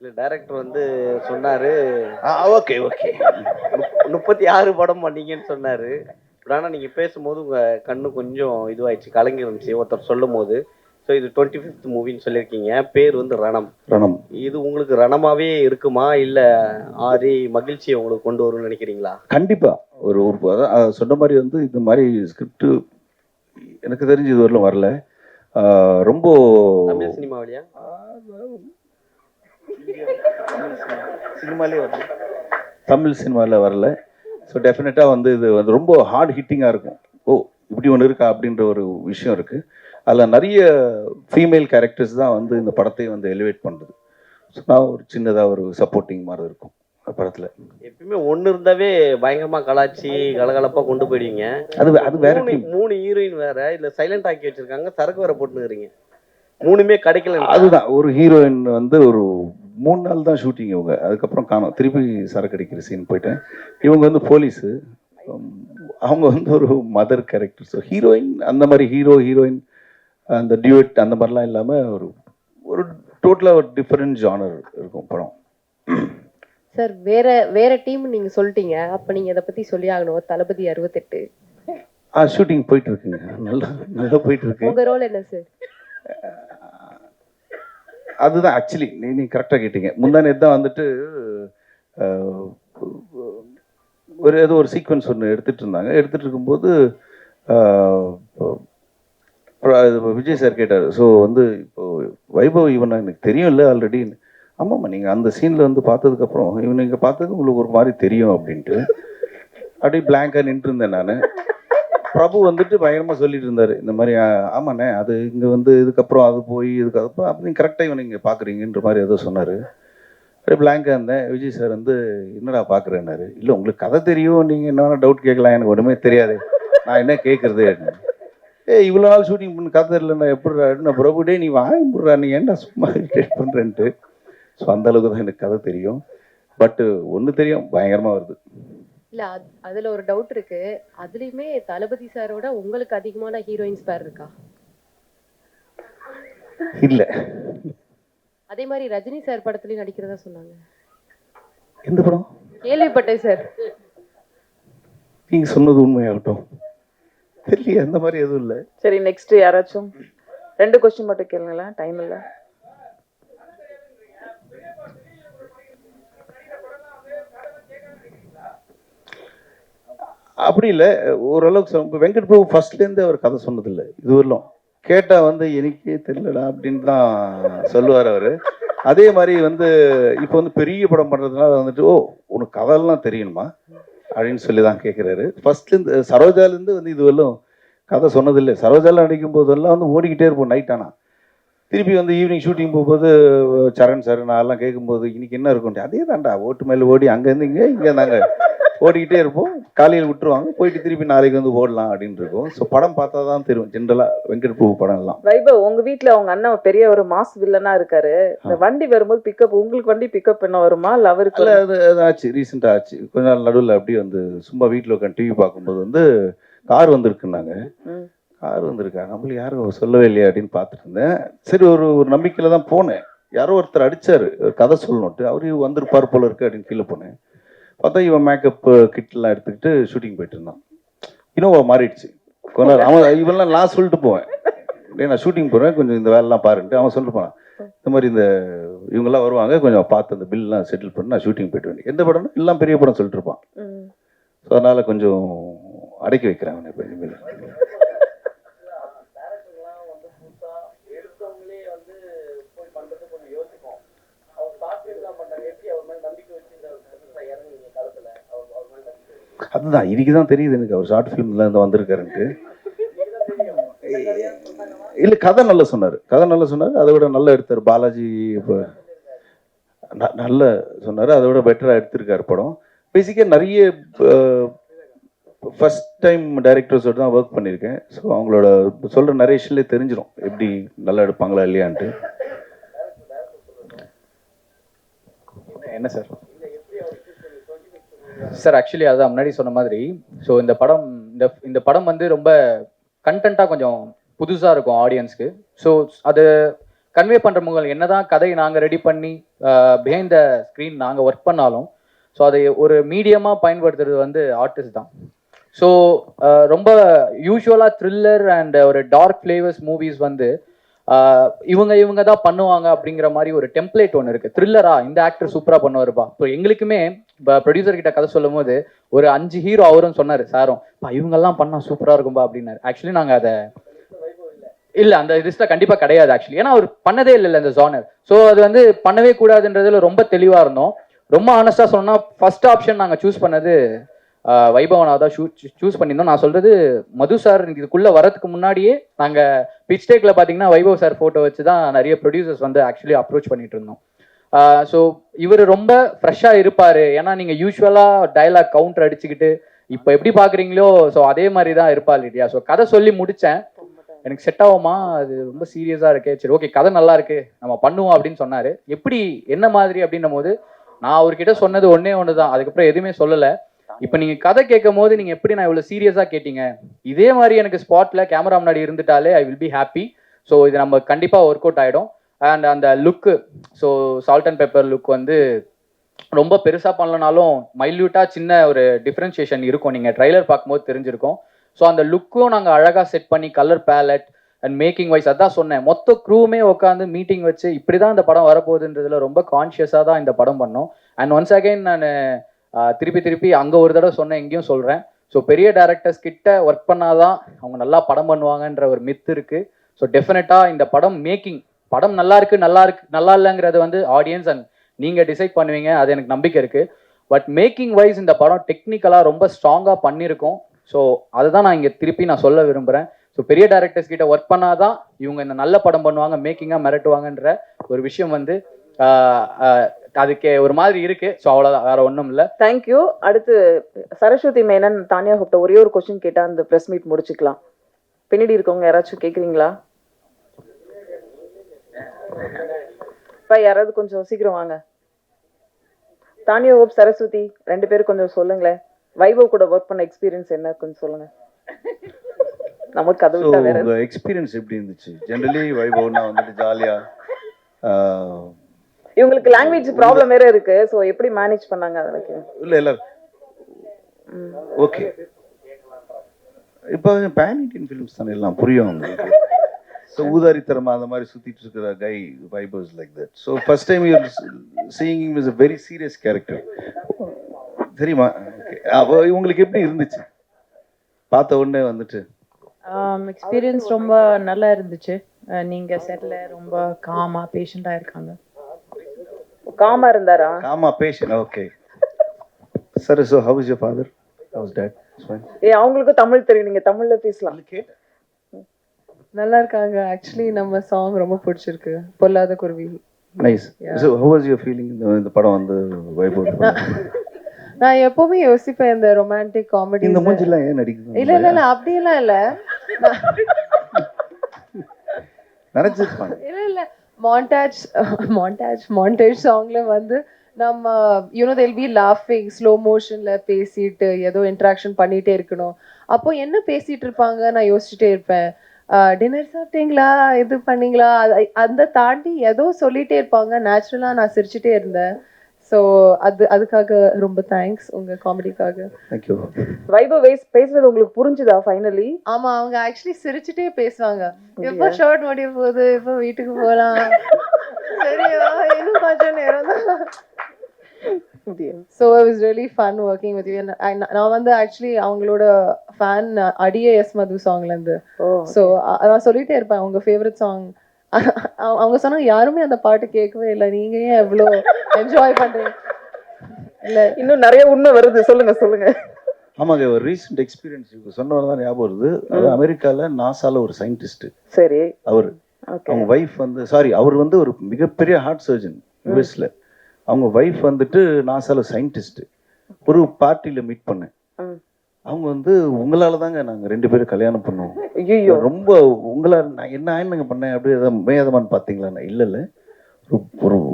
இல்ல டைரக்டர் வந்து சொன்னாரு, ஓகே ஓகே. 36 படம் பண்ணீங்கன்னு சொன்னாரு. பட் ஆனா நீங்க பேசும்போது உங்க கண்ணு கொஞ்சம் இதுவாயிடுச்சு, கலங்கி இருந்துச்சு ஒருத்தர் சொல்லும்போது. ஸோ இது 25th மூவின்னு சொல்லியிருக்கீங்க. பேர் வந்து ரணம். ரணம். இது உங்களுக்கு ரணமாவே இருக்குமா? இல்ல ஆரி மகிழ்ச்சிய உங்களுக்கு கொண்டு வரும்னு நினைக்கிறீங்களா? கண்டிப்பா. ஒரு ஒரு அதான் சொன்ன மாரி வந்து இந்த மாரி ஸ்கிரிப்ட் எனக்கு தெரிஞ்சு இதுவரையிலும் வரல. ரொம்ப தமிழ் சினிமாவிலயா? சினிமாலே வரல. தமிழ் சினிமாவில் வரல. ஸோ டெஃபினட்டாக வந்து இது வந்து ரொம்ப ஹார்ட் ஹிட்டிங்காக இருக்கும். ஓ இப்படி ஒன்று இருக்கா அப்படின்ற ஒரு விஷயம் இருக்குது. அதில் நிறைய ஃபீமேல் கேரக்டர்ஸ் தான் வந்து இந்த படத்தை வந்து எலிவேட் பண்ணுறது. ஸோ நான் ஒரு சின்னதாக ஒரு சப்போர்ட்டிங் மாதிரி இருக்கும் அந்த படத்தில். எப்பயுமே ஒண்ணு இருந்தாவே பயங்கரமா கலாய்ச்சி கலகலப்பா கொண்டு போயிடுவீங்க. அது வேற டீம். 3 ஹீரோயின் வேற இல்ல சைலண்ட் ஆக்கி வச்சிருக்காங்க. சரக்கு வேற போட்டுனுக்கிறீங்க. 3மே கிடைக்கல. அதுதான் ஒரு ஹீரோயின் வந்து ஒரு 3 நாள் தான் ஷூட்டிங் இவங்க. அதுக்கப்புறம் காணோம். திருப்பி சரக்கு அடிக்கிற சீன் போயிட்டேன். இவங்க வந்து போலீஸு, அவங்க வந்து ஒரு மதர் கேரக்டர். ஸோ ஹீரோயின் அந்த மாதிரி ஹீரோயின் அந்த டியூட் அந்த மாதிரிலாம் இல்லாமல் ஒரு ஒரு டோட்டலாக ஒரு டிஃப்ரெண்ட் ஜானர் இருக்கும் படம். சார் வேற வேற டீம் நீங்க சொல்லிட்டீங்க. அப்ப நீங்க இதை பத்தி சொல்லி ஆகணும். தளபதி 68 ஷூட்டிங் போயிட்டு இருக்குங்க. நல்லா நல்லா போயிட்டு இருக்கு. உங்க ரோல் என்ன சார்? அதுதான் ஆக்சுவலி நீ கரெக்டாக கேட்டீங்க. முந்தானே தான் வந்துட்டு ஏதோ ஒரு சீக்வன்ஸ் ஒன்று எடுத்துகிட்டு இருந்தாங்க. எடுத்துகிட்டு இருக்கும்போது விஜய் சார் கேட்டார். ஸோ வந்து இப்போ வைபவ் இவனை எனக்கு தெரியும் இல்லை ஆல்ரெடி. ஆமாம்மா நீங்கள் அந்த சீனில் வந்து பார்த்ததுக்கப்புறம் இவனை இங்கே பார்த்தது உங்களுக்கு ஒரு மாதிரி தெரியும் அப்படின்ட்டு அப்படியே பிளாங்காக நின்று இருந்தேன் நான். பிரபு வந்துட்டு பயங்கரமாக சொல்லிட்டு இருந்தார் இந்த மாதிரி. ஆமாண்ணே அது இங்கே வந்து இதுக்கப்புறம் அது போய் இதுக்கப்புறம் அப்போ நீங்கள் கரெக்டாக இவனை இங்கே பார்க்குறீங்கன்ற மாதிரி ஏதோ சொன்னார். அப்படியே பிளாங்காக இருந்தேன். விஜய் சார் வந்து என்னடா பார்க்குறேன்னாரு. இல்லை உங்களுக்கு கதை தெரியும், நீங்கள் என்ன டவுட் கேட்கலாம், எனக்கு ஒன்றுமே தெரியாது, நான் என்ன கேட்குறது. இவ்வளோ நாள் ஷூட்டிங் பண்ண கதை இல்லைண்ணா எப்படிடா. நான் பிரபுடே நீ வாங்கிடுறா, நீ ஏன்டா சும்மா இரிட்டேட் பண்ணுறேன்ட்டு. ஸோ அந்தளவுக்கு தான் எனக்கு கதை தெரியும். பட்டு ஒன்று தெரியும், பயங்கரமாக வருது. இல்ல அதுல ஒரு டவுட் இருக்கு. அதுலயுமே தளபதி சாரோட உங்களுக்கு அதிகமான ஹீரோயின்ஸ் பேர் இருக்கா? இல்ல. அதே மாதிரி ரஜினி சார் படத்துலயும் நடிக்கிறதா சொன்னாங்க. எந்த படம்? கேள்விப்பட்டேன் சார். நீங்க சொன்னது உண்மையாகட்டும். தெரியல, அந்த மாதிரி எதுவும் இல்லை. சரி, நெக்ஸ்ட் யாராச்சும் 2 கொஸ்டின் மட்டும் கேளுங்களேன், டைம் இல்லை. அப்படி இல்லை, ஓரளவுக்கு வெங்கட் பிரபு ஃபர்ஸ்ட்லேருந்து அவர் கதை சொன்னதில்லை இது வரலாம். கேட்டால் வந்து எனக்கே தெரியலடா அப்படின்னு தான் சொல்லுவார் அவர். அதே மாதிரி வந்து இப்போ வந்து பெரிய படம் பண்ணுறதுனால வந்துட்டு ஓ உனக்கு கதையெல்லாம் தெரியணுமா அப்படின்னு சொல்லி தான் கேட்குறாரு. ஃபர்ஸ்ட்லேருந்து சரோஜாலேருந்து வந்து இது வரலாம் கதை சொன்னதில்லை. சரோஜாவில் நடிக்கும் போதெல்லாம் வந்து ஓடிக்கிட்டே இருப்போம் நைட். ஆனால் திருப்பி வந்து ஈவினிங் ஷூட்டிங் போகும்போது சரண் சார் நான் எல்லாம் கேட்கும்போது இன்னைக்கு என்ன இருக்கும், அதே தான்டா ஓட்டு மேலே ஓடி அங்கேருந்து இங்கே நாங்கள் ஓடிக்கிட்டே இருப்போம். காலையில் விட்டுருவாங்க, போயிட்டு திருப்பி நாளைக்கு வந்து ஓடலாம் அப்படின்னு இருக்கும். ஸோ படம் பார்த்தா தான் தெரியும் ஜென்ரலாக வெங்கட் பிரபு படம் எல்லாம். வைபவ், உங்க வீட்டில் உங்க அண்ணன் பெரிய ஒரு மாஸ் வில்லனா இருக்காரு. இந்த வண்டி வரும்போது பிக்கப், உங்களுக்கு வண்டி பிக்கப் பண்ண வருமா இல்லை அவருக்கு? இல்லை, அது ஆச்சு, ரீசெண்டாக ஆச்சு. கொஞ்ச நாள் நடுவில் அப்படியே வந்து சும்மா வீட்டில் உட்காந்து டிவி பார்க்கும்போது வந்து கார் வந்திருக்குன்னாங்க. கார் வந்திருக்கா, நம்மளுக்கு யாரும் சொல்லவே இல்லையா அப்படின்னு பார்த்துட்டு இருந்தேன். சரி ஒரு ஒரு நம்பிக்கையில் தான் போனேன். யாரோ ஒருத்தர் அடித்தார் கதை சொல்லணுன்ட்டு, அவரு வந்திருப்பார் போல இருக்கு அப்படின்னு கீழே போனேன். பார்த்தா இவன் மேக்கப் கிட்லாம் எடுத்துக்கிட்டு ஷூட்டிங் போயிட்டு இருந்தான். இனோவா மாறிடுச்சு. கொஞ்ச நாள் அவன் இவெல்லாம் நான் சொல்லிட்டு போவேன், நான் ஷூட்டிங் போகிறேன் கொஞ்சம் இந்த வேலைலாம் பாருன்ட்டு. அவன் சொல்லிட்டு போனான் இந்த மாதிரி இந்த இவங்கெல்லாம் வருவாங்க கொஞ்சம் பார்த்து அந்த பில்லாம் செட்டில் பண்ணி நான் ஷூட்டிங் போயிட்டு வேண்டிய எந்த படம்னா எல்லாம் பெரிய படம் சொல்லிட்டு இருப்பான். ஸோ அதனால் கொஞ்சம் அடக்கி வைக்கிறேன் அவனை இப்போ இனிமேல். அதுதான் இன்னைக்கு தான் தெரியுது எனக்கு அவர் ஷார்ட் ஃபிலிம்ல இருந்து வந்திருக்காருன்ட்டு. இல்லை கதை நல்லா சொன்னார், அதை விட நல்லா எடுத்தார். பாலாஜி இப்போ நல்ல சொன்னார், அதை விட பெட்டராக எடுத்திருக்காரு படம். பேசிக்காக நிறைய ஃபர்ஸ்ட் டைம் டைரக்டர்ஸோடு தான் ஒர்க் பண்ணியிருக்கேன். ஸோ அவங்களோட சொல்கிற நரேஷன்லேயே தெரிஞ்சிடும் எப்படி நல்லா எடுப்பாங்களா இல்லையான்ட்டு. என்ன சார் சார் ஆக்சுவலி அதான் முன்னாடி சொன்ன மாதிரி. ஸோ இந்த படம் வந்து ரொம்ப கண்டென்ட்டாக கொஞ்சம் புதுசாக இருக்கும் ஆடியன்ஸ்க்கு. ஸோ அது கன்வே பண்ற முகம் என்னதான் கதை நாங்க ரெடி பண்ணி பிஹைண்ட் த ஸ்க்ரீன் நாங்க ஒர்க் பண்ணாலும் ஸோ அதை ஒரு மீடியமா பயன்படுத்துறது வந்து ஆர்டிஸ்ட் தான். ஸோ ரொம்ப யூஸ்வலாக த்ரில்லர் அண்ட் ஒரு டார்க் ஃப்ளேவர்ஸ் மூவிஸ் வந்து இவங்க தான் பண்ணுவாங்க அப்படிங்கிற மாதிரி ஒரு டெம்ப்ளேட் ஒன்று இருக்குது. த்ரில்லரா இந்த ஆக்டர் சூப்பராக பண்ணுவாருப்பா. இப்போ எங்களுக்குமே இப்போ ப்ரொடியூசர் கிட்ட கதை சொல்லும் போது ஒரு 5 ஹீரோ அவரும் சொன்னார் சாரும், இவங்கெல்லாம் பண்ணால் சூப்பராக இருக்கும்பா அப்படின்னாரு. ஆக்சுவலி நாங்கள் அதை இல்லை அந்த லிஸ்ட்டில் கண்டிப்பாக கிடையாது ஆக்சுவலி, ஏன்னா அவர் பண்ணதே இல்லை இந்த ஜானர். ஸோ அது வந்து பண்ணவே கூடாதுன்றதுல ரொம்ப தெளிவாக இருந்தோம். ரொம்ப ஆனஸ்டாக சொன்னால் ஃபர்ஸ்ட் ஆப்ஷன் நாங்கள் சூஸ் பண்ணது வைபவனா தான் சூஸ் பண்ணியிருந்தோம். நான் சொல்றது மது சார் இதுக்குள்ள வரதுக்கு முன்னாடியே நாங்கள் பிச் டேக்கில் பார்த்தீங்கன்னா வைபவ் சார் ஃபோட்டோ வச்சு தான் நிறைய ப்ரொடியூசர்ஸ் வந்து ஆக்சுவலி அப்ரோச் பண்ணிட்டு இருந்தோம். ஸோ இவர் ரொம்ப ஃப்ரெஷ்ஷாக இருப்பார், ஏன்னா நீங்கள் யூஸ்வலாக டயலாக் கவுண்டர் அடிச்சுக்கிட்டு இப்போ எப்படி பார்க்குறீங்களோ ஸோ அதே மாதிரி தான் இருப்பாள் இல்லையா. ஸோ கதை சொல்லி முடித்தேன், எனக்கு செட் ஆகுமா அது ரொம்ப சீரியஸாக இருக்கே, சரி ஓகே கதை நல்லா இருக்கு நம்ம பண்ணுவோம் அப்படின்னு சொன்னார். எப்படி என்ன மாதிரி அப்படின்னும் போது நான் அவர்கிட்ட சொன்னது ஒன்று தான், அதுக்கப்புறம் எதுவுமே சொல்லலை. இப்போ நீங்கள் கதை கேட்கும் போது நீங்கள் எப்படி நான் இவ்வளோ சீரியஸாக கேட்டீங்க, இதே மாதிரி எனக்கு ஸ்பாட்டில் கேமரா முன்னாடி இருந்துட்டாலே I will be happy. So இது நம்ம கண்டிப்பாக ஒர்க் அவுட் ஆகிடும். அண்ட் அந்த look, so salt and pepper look வந்து ரொம்ப பெருசாக பண்ணலனாலும் மைல்யூட்டாக சின்ன ஒரு டிஃப்ரென்ஷியேஷன் இருக்கும், நீங்கள் ட்ரைலர் பார்க்கும்போது தெரிஞ்சிருக்கும். ஸோ அந்த லுக்கும் நாங்கள் அழகாக செட் பண்ணி colour palette and making wise அதான் சொன்னேன், மொத்த க்ரூவுமே உட்காந்து மீட்டிங் வச்சு இப்படி தான் இந்த படம் வரப்போகுதுன்றதுல ரொம்ப கான்ஷியஸாக தான் இந்த படம் பண்ணோம். அண்ட் ஒன்ஸ் அகைன் நான் திருப்பி அங்கே ஒரு தடவை சொன்னேன், எங்கேயும் சொல்கிறேன். ஸோ பெரிய டேரக்டர்ஸ் கிட்ட ஒர்க் பண்ணாதான் அவங்க நல்லா படம் பண்ணுவாங்கன்ற ஒரு மித்து இருக்குது. ஸோ டெஃபினட்டாக இந்த படம் படம் நல்லா இல்லைங்கிறது வந்து ஆடியன்ஸ் அண்ட் நீங்கள் டிசைட் பண்ணுவீங்க, அது எனக்கு நம்பிக்கை இருக்குது. பட் மேக்கிங் வைஸ் இந்த படம் டெக்னிக்கலாக ரொம்ப ஸ்ட்ராங்காக பண்ணியிருக்கோம். ஸோ அதுதான் நான் இங்கே திருப்பி சொல்ல விரும்புகிறேன். ஸோ பெரிய டேரக்டர்ஸ் கிட்ட ஒர்க் பண்ணாதான் இவங்க இந்த நல்ல படம் பண்ணுவாங்க, மேக்கிங்காக மிரட்டுவாங்கன்ற ஒரு விஷயம் வந்து அதுக்கு ஒரு மாதிரி இருக்கு. ஸோ அவ்வளோதான், வேற ஒன்றும் இல்லை. தேங்க்யூ. அடுத்து சரஸ்வதி மேனன் தானியா கூப்பிட்ட ஒரே ஒரு கொஸ்டின் கேட்டால் அந்த ப்ரெஸ் மீட் முடிச்சுக்கலாம். பின்னாடி இருக்கவங்க யாராச்சும் கேட்குறீங்களா? இப்போ யாராவது கொஞ்சம் சீக்கிரம் வாங்க. தானியா ஹோப், சரஸ்வதி 2 பேரும் கொஞ்சம் சொல்லுங்களேன். வைபவ் கூட ஒர்க் பண்ண எக்ஸ்பீரியன்ஸ் என்ன கொஞ்சம் சொல்லுங்க. நமக்கு அது விட்டா வேற உங்க எக்ஸ்பீரியன்ஸ் எப்படி இருந்துச்சு? ஜெனரலி வைபவ்னா வந்துட்டு ஜாலியா, இவங்களுக்கு லாங்குவேஜ் ப்ராப்ளம் வேற இருக்கு, சோ எப்படி மேனேஜ் பண்ணாங்க அதுக்கு? இல்ல இல்ல ஓகே, இப்போ பேன் இண்டியன் ஃபிலிம்ஸ் தானே எல்லாம் புரியும் உங்களுக்கு. ஸோ ஊதாரித்தரமா அந்த மாதிரி சுத்திட்டு இருக்கிற guy Vaibhav is like that. So first time you seeing him is a very serious character, தெரியுமா? அப்போ உங்களுக்கு எப்படி இருந்துச்சு பார்த்த உடனே வந்துட்டு? எக்ஸ்பீரியன்ஸ் ரொம்ப நல்லா இருந்துச்சு. நீங்க செட்ல ரொம்ப காமா பேஷண்டா இருக்காங்க. காமா இருந்தாரா? Coma patient, okay. சரி, so how is your father, how is dad? அவங்களுக்கு தமிழ் தெரியும், நீங்க தமிழ்ல பேசலாம். நல்லா இருக்காங்க. ஆக்சுவலி நம்ம சாங் ரொம்ப பிடிச்சிருக்கு, பொல்லாத குருவி. Nice. So how was your feeling இந்த படம் வந்து வைபவ்? நான் எப்பவுமே யோசிப்பேன் இந்த ரொமான்டிக் காமெடி, இந்த மூஞ்சிலாம் ஏன் நடிக்குது? இல்ல அப்படியெல்லாம் இல்ல, நினைச்சிருப்பாங்க. இல்ல மாண்டாஜ் சாங்ல வந்து நம்ம they'll be laughing ஸ்லோ மோஷன்ல பேசிட்டு ஏதோ இன்டராக்ஷன் பண்ணிட்டே இருக்கணும். அப்போ என்ன பேசிட்டு இருப்பாங்க நான் யோசிச்சுட்டே இருப்பேன். டின்னர் சாப்பிட்டீங்களா, இது பண்ணீங்களா, அந்த தாண்டி ஏதோ சொல்லிட்டே இருப்பாங்க. நேச்சுரலா நான் சிரிச்சுட்டே இருந்தேன். ஸோ அதுக்காக ரொம்ப தேங்க்ஸ் உங்க காமெடிக்காக. தேங்க்யூ. வைபவ் பேசுறது உங்களுக்கு புரிஞ்சுதா ஃபைனலி? ஆமா, அவங்க ஆக்சுவலி சிரிச்சுட்டே பேசுவாங்க. எப்போ ஷர்ட் முடிய போகுது, எப்போ வீட்டுக்கு போகலாம், சரியா இன்னும் கொஞ்சம் நேரம் தான். So it was really fun working with you. நான் வந்து ஆக்சுவலி அவங்களோட ஃபேன் அடியே எஸ் மது சாங்ல இருந்து. ஸோ நான் சொல்லிட்டே இருப்பேன் உங்க ஃபேவரட் சாங். அவங்க சொன்னாங்க யாருமே அந்த பாட்டு கேட்கவே இல்லை, நீங்க ஏன் எவ்வளோ என்ஜாய் பண்றீங்க? இல்ல இன்னும் நிறைய உண்மை வருது, சொல்லுங்க. ஆமாங்க, ஒரு ரீசெண்ட் எக்ஸ்பீரியன்ஸ் சொன்னவர் தான் ஞாபகம் வருது. அது அமெரிக்கால நாசால ஒரு சயின்டிஸ்ட், சரி அவர் அவங்க வைஃப் வந்து அவர் வந்து ஒரு மிகப்பெரிய ஹார்ட் சர்ஜன் யூஎஸ்ல. அவங்க வைஃப் வந்துட்டு நாசால சயின்டிஸ்ட். ஒரு பார்ட்டியில மீட் பண்ணேன். அவங்க வந்து உங்களால தாங்க நாங்க 2 பேரும் கல்யாணம் பண்ணோம், ரொம்ப உங்களால நான் என்ன ஆயினுங்க பண்ணேன் அப்படி மேதமான்னு பாத்தீங்களா? இல்ல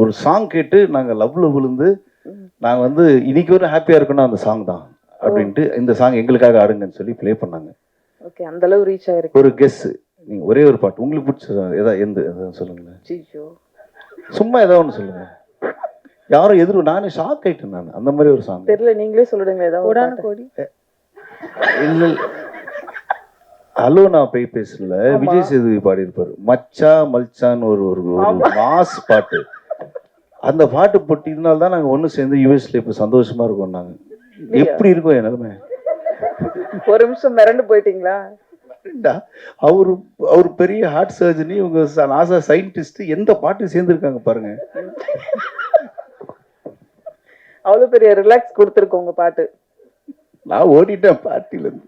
ஒரு சாங் கேட்டு நாங்க லவ்ல விழுந்து நாங்க வந்து இன்னைக்கு ஒரு ஹாப்பியா இருக்கணும் அந்த சாங் தான் அப்படின்ட்டு இந்த சாங் எங்களுக்காக ஆடுங்கன்னு சொல்லி ப்ளே பண்ணாங்க. ஓகே, அந்த அளவு ரீச் ஆயிருக்கு. ஒரு கெஸ் நீங்கள் ஒரே ஒரு பாட்டு உங்களுக்கு பிடிச்ச எதாவது சொல்லுங்களேன். ஐயோ சும்மா ஏதோ ஒன்று சொல்லுங்க. யாரும் நானே ஷாக் ஆயிட்டேன் நான். அந்த மாதிரி ஒரு சாங் தெரியல, நீங்களே சொல்லிடுங்க ஏதாவது ஒரு கோடான பாட்டு. கோடி. இல்லை ஹலோ நான் போய் பேசல, விஜய் சேதுபதி பாடியிருப்பாரு மச்சா மல்சான்னு ஒரு ஒரு மாஸ் பாட்டு. அந்த பாட்டு போட்டினால தான் நாங்கள் ஒன்று சேர்ந்து யூஎஸ்ல இப்போ சந்தோஷமா இருக்கோம். நாங்கள் எப்படி இருக்கோம் என் நிலைமை. ஒரு நிமிஷம் மிரண்டு போயிட்டீங்களா? அவர் பெரிய ஹார்ட் சர்ஜரி, இவங்க நாசா சயின்டிஸ்ட், எந்த பாட்டு சேர்ந்துருக்காங்க பாருங்க. அவ்வளவு பெரிய ரிலாக்ஸ் கொடுத்துருக்கு உங்க பாட்டு. நான் ஓடிட்டேன் பார்ட்டில இருந்து.